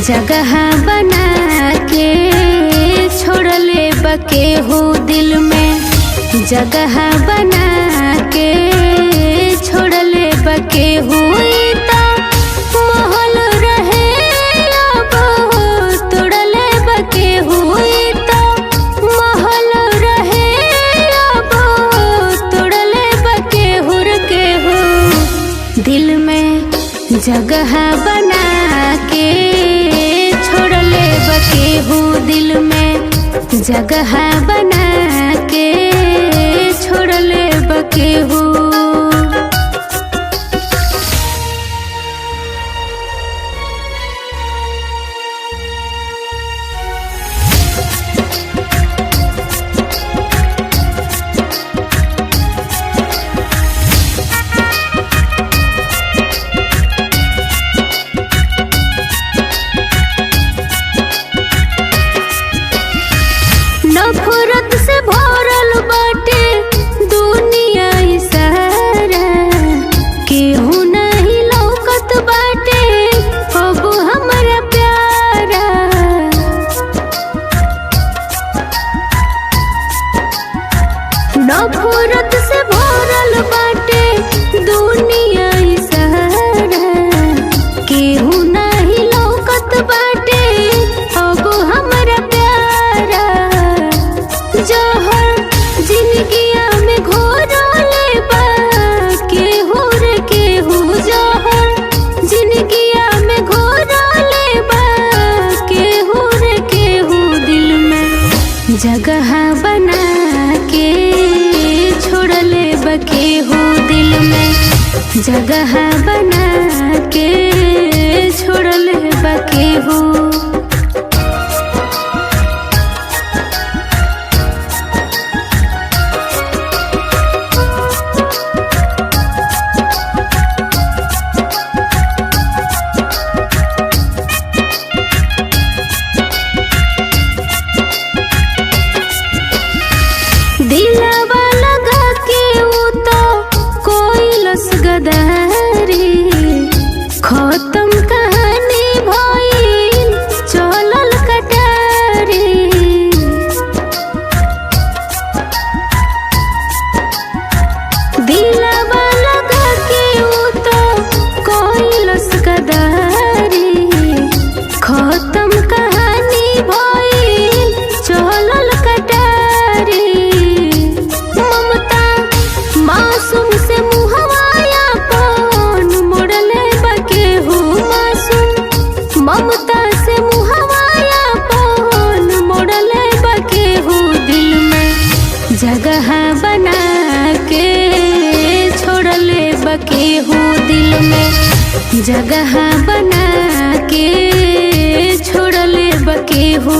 जगह बना के छोड़ले बके हो दिल में, जगह बना के छोड़ले बके हुई तो महल रहे अब तोड़ले बके हुई तो महल रहे अब तोड़ले बके हुर के हो दिल में, जगह बना के छोड़ले बके हो दिल में, जगह बना के छोड़ले बके हो। नफरत से भरल बाटे दुनिया ई सारा, केहू नहीं लौकत बाटे अब हमरा प्यारा। नफरत से भरल बाटे दुनिया ई सारा, केहू नहीं लौकत बाटे अब हमरा प्यारा। जहर जिंदगिया में घोरले बा केहू रे केहू, जहर जिंदगिया में घोरले बा केहू रे केहू दिल में, जगह बना के छोड़ले बके हो दिल में, जगह बना के छोड़ले बके हो। दिलवा लगा के ऊ तो कोइलस गदारी, खत्म कहानी भइल चलल कटारी। दिलवा लगा के ऊ तो कोइलस गदारी, खत्म कहानी भइल चलल कटारी। मासूम से मुहवाया कौन मोड़ले बके हो, मासूम ममता से मुहवाया कौन मोड़ले बके हो दिल में, जगह बना के छोड़ले बके हो दिल में, जगह बना के छोड़ले बके हो।